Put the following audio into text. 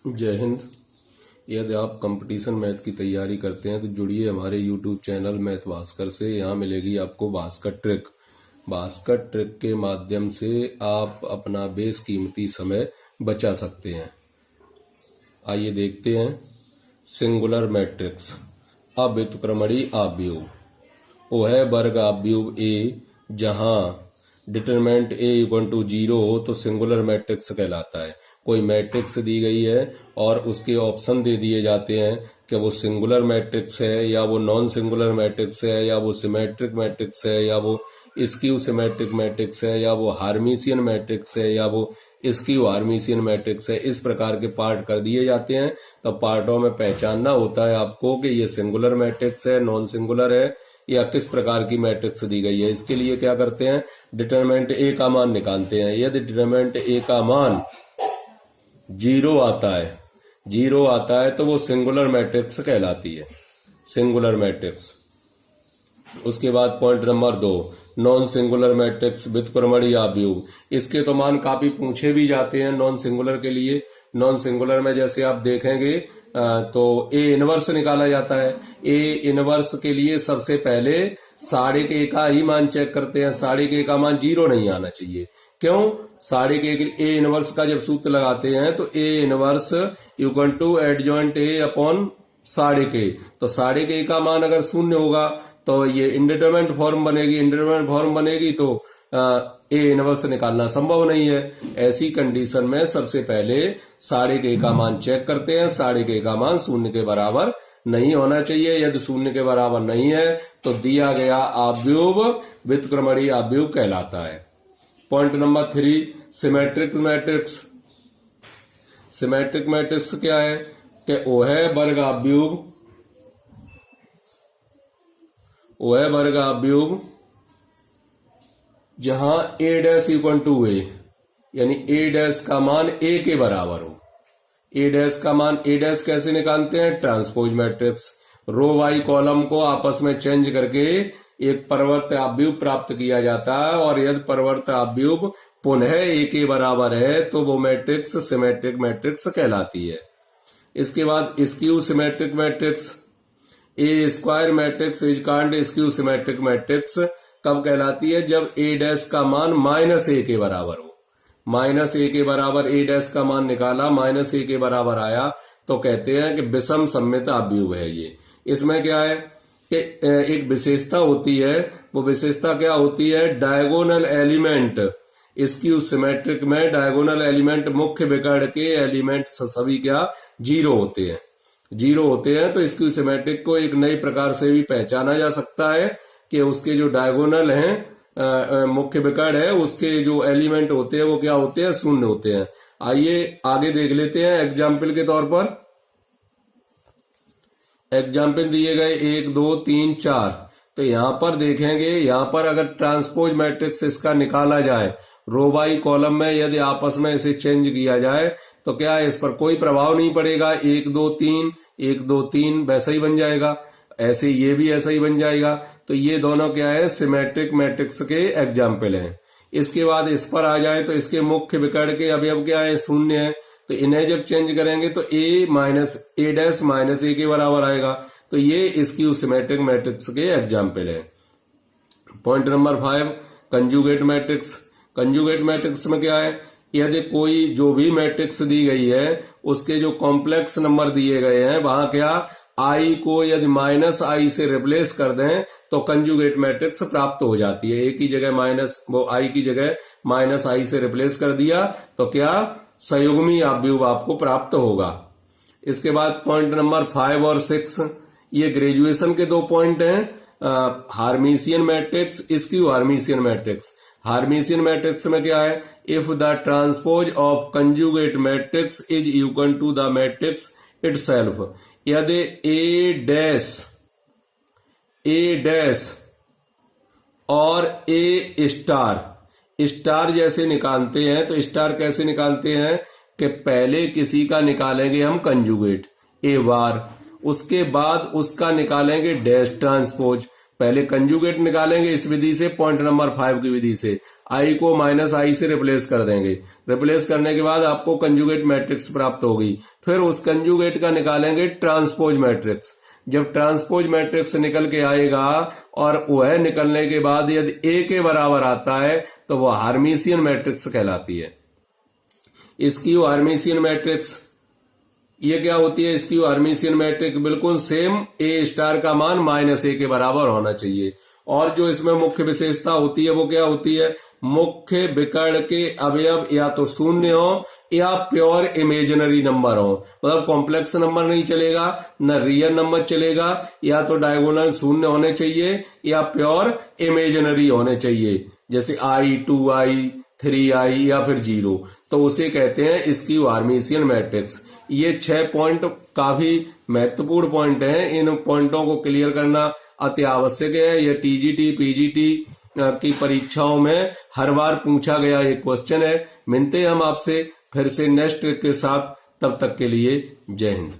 जय हिंद। यदि आप कंपटीशन मैथ की तैयारी करते हैं तो जुड़िए हमारे यूट्यूब चैनल मैथ भास्कर से। यहाँ मिलेगी आपको भास्कर ट्रिक। भास्कर ट्रिक के माध्यम से आप अपना बेशकीमती समय बचा सकते हैं। आइए देखते हैं। सिंगुलर मैट्रिक्स अव्युत्क्रमणीय आव्यूह ओ है वर्ग आव्यूह ए, जहां डिटरमिनेंट ए इक्वल टू 0 हो तो सिंगुलर मैट्रिक्स कहलाता है। कोई मैट्रिक्स दी गई है और उसके ऑप्शन दे दिए जाते हैं कि वो सिंगुलर मैट्रिक्स है या वो नॉन सिंगुलर मैट्रिक्स है या वो सिमेट्रिक मैट्रिक्स है या वो स्क्यू सिमेट्रिक मैट्रिक्स है या वो हार्मिशियन मैट्रिक्स है या वो स्क्यू हार्मिशियन मैट्रिक्स है। इस प्रकार के पार्ट कर दिए जाते हैं। तो पार्टों में पहचानना होता है आपको कि ये सिंगुलर मैट्रिक्स है, नॉन सिंगुलर है या किस प्रकार की मैट्रिक्स दी गई है। इसके लिए क्या करते हैं, डिटरमिनेंट ए का मान निकालते हैं। यदि डिटरमिनेंट ए का मान 0 आता है तो वो सिंगुलर मैट्रिक्स कहलाती है, सिंगुलर मैट्रिक्स। उसके बाद point number 2, non singular matrix व्युत्क्रमणीय आव्यूह। इसके तो मान काफी पूछे भी जाते हैं नॉन सिंगुलर के लिए। नॉन सिंगुलर में जैसे आप देखेंगे तो ए इनवर्स निकाला जाता है। ए इनवर्स के लिए सबसे पहले साढ़े के का ही मान चेक करते हैं। साढ़े के का मान 0 नहीं आना चाहिए। क्यों? साढ़े के ए इनवर्स का जब सूत्र लगाते हैं तो A inverse equal to adjoint A upon साढ़े के। तो साढ़े के का मान अगर 0 होगा तो ये इंडिटरमिनेंट फॉर्म बनेगी। इंडिटरमिनेंट फॉर्म बनेगी तो ए इनवर्स निकालना संभव नहीं है। ऐसी कंडीशन में सबसे पहले साढ़े के का मान चेक करते हैं। साढ़े के का मान 0 के बराबर नहीं होना चाहिए। यदि 0 के बराबर नहीं है तो दिया गया आव्यूह व्युत्क्रमणीय आव्यूह कहलाता है। Point number 3, symmetric matrix. Symmetric matrix क्या है कि ओ है वर्ग आव्यूह जहां ए डैश इक्वल टू ए, यानी ए डैश का मान ए के बराबर हो। ए डैश का मान, ए डैश कैसे निकालते हैं, ट्रांसपोज मैट्रिक्स। रो वाई कॉलम को आपस में चेंज करके एक परवर्त आव्यूह प्राप्त किया जाता है, और यदि परवर्त आव्यूह पुनः ए के बराबर है तो वो मैट्रिक्स सिमेट्रिक मैट्रिक्स कहलाती है। इसके बाद skew symmetric matrix. A square matrix is called skew symmetric matrix कब कहलाती है, जब ए डैश का मान -a के बराबर हो। -a के बराबर ए डैश का मान निकाला, -a के बराबर आया तो कहते हैं कि विषम सममित आव्यूह है ये। इसमें क्या है कि एक विशेषता होती है। वो विशेषता क्या होती है, डायगोनल एलिमेंट। स्क्यू सिमेट्रिक में डायगोनल एलिमेंट, मुख्य विकर्ण के एलिमेंट सभी क्या 0 होते हैं। 0 होते हैं तो स्क्यू सिमेट्रिक को एक नई प्रकार से भी पहचाना जा सकता है कि उसके जो डायगोनल हैं, मुख्य विकर्ण है, उसके जो एलिमेंट होते हैं वो क्या होते हैं, 0 होते हैं। आइए आगे देख लेते हैं। एग्जाम्पल के तौर पर एग्जाम्पल दिए गए 1 2 3 4। तो यहां पर देखेंगे, यहां पर अगर ट्रांसपोज मैट्रिक्स इसका निकाला जाए, रो बाई कॉलम में यदि आपस में इसे चेंज किया जाए तो क्या है, इस पर कोई प्रभाव नहीं पड़ेगा। 1 2 3 1 2 3 वैसा ही बन जाएगा, ऐसे ये भी ऐसा ही बन जाएगा। तो ये दोनों क्या है, सिमेट्रिक मैट्रिक्स के एग्जाम्पल हैं। इसके बाद इस पर आ जाए तो इसके मुख्य विकर्ण के अवयव क्या है, 0 है। तो इन्हें जब चेंज करेंगे तो ए डैश -a के बराबर आएगा। तो ये स्क्यू सिमेट्रिक मैट्रिक्स के एग्जाम्पल है। Point number 5, conjugate matrix. Conjugate matrix में क्या है, यदि कोई जो भी मैट्रिक्स दी गई है उसके जो कॉम्प्लेक्स नंबर दिए गए हैं वहां क्या आई को यदि -i से रिप्लेस कर दें तो कंजुगेट मैट्रिक्स प्राप्त हो जाती है। एक ही जगह वो आई की जगह -i से रिप्लेस कर दिया तो क्या संयुग्मी आव्यूह आपको प्राप्त होगा। इसके बाद पॉइंट नंबर 5 और 6, ये ग्रेजुएशन के 2 पॉइंट हैं। Hermitian matrix, skew Hermitian matrix. Hermitian matrix में क्या है, if the transpose of conjugate matrix is equal to the matrix itself. यदि ए डैश और ए स्टार जैसे निकालते हैं तो स्टार कैसे निकालते हैं कि पहले किसी का निकालेंगे हम कंजुगेट ए बार, उसके बाद उसका निकालेंगे डैश ट्रांसपोज। पहले कंजुगेट निकालेंगे इस विधि से, पॉइंट नंबर 5 की विधि से। आई को माइनस आई से रिप्लेस कर देंगे। रिप्लेस करने के बाद आपको कंजुगेट मैट्रिक्स प्राप्त होगी। फिर उस कंजुगेट का निकालेंगे ट्रांसपोज मैट्रिक्स। जब ट्रांसपोज मैट्रिक्स निकल के आएगा और वह निकलने के बाद यदि ए के बराबर आता है तो वह हार्मिशियन मैट्रिक्स कहलाती है। इसकी हार्मिशियन मैट्रिक्स ये क्या होती है? इसकी हार्मिशियन मैट्रिक्स बिल्कुल सेम, ए स्टार का मान माइनस ए के बराबर होना चाहिए। और जो इसमें मुख्य विशेषता होती है वो क्या होती है? मुख्य विकर्ण के अवयव या तो शून्य हो या प्योर इमेजिनरी नंबर हो। मतलब कॉम्प्लेक्स नंबर नहीं चलेगा, न रियल नंबर चलेगा, या तो डायगोनल शून्य होने चाहिए या प्योर इमेजिनरी होने चाहिए, जैसे आई, 2i, 3i या फिर 0। तो उसे कहते हैं इसकी हार्मिशियन मैट्रिक्स। ये 6 पॉइंट काफी महत्वपूर्ण पॉइंट हैं। इन पॉइंटों को क्लियर करना अति आवश्यक है। यह टीजीटी, पीजीटी की परीक्षाओं में हर बार पूछा गया एक क्वेश्चन है। मिलते हैं हम आपसे फिर से नेक्स्ट ट्रिक के साथ, तब तक के लिए जय हिंद।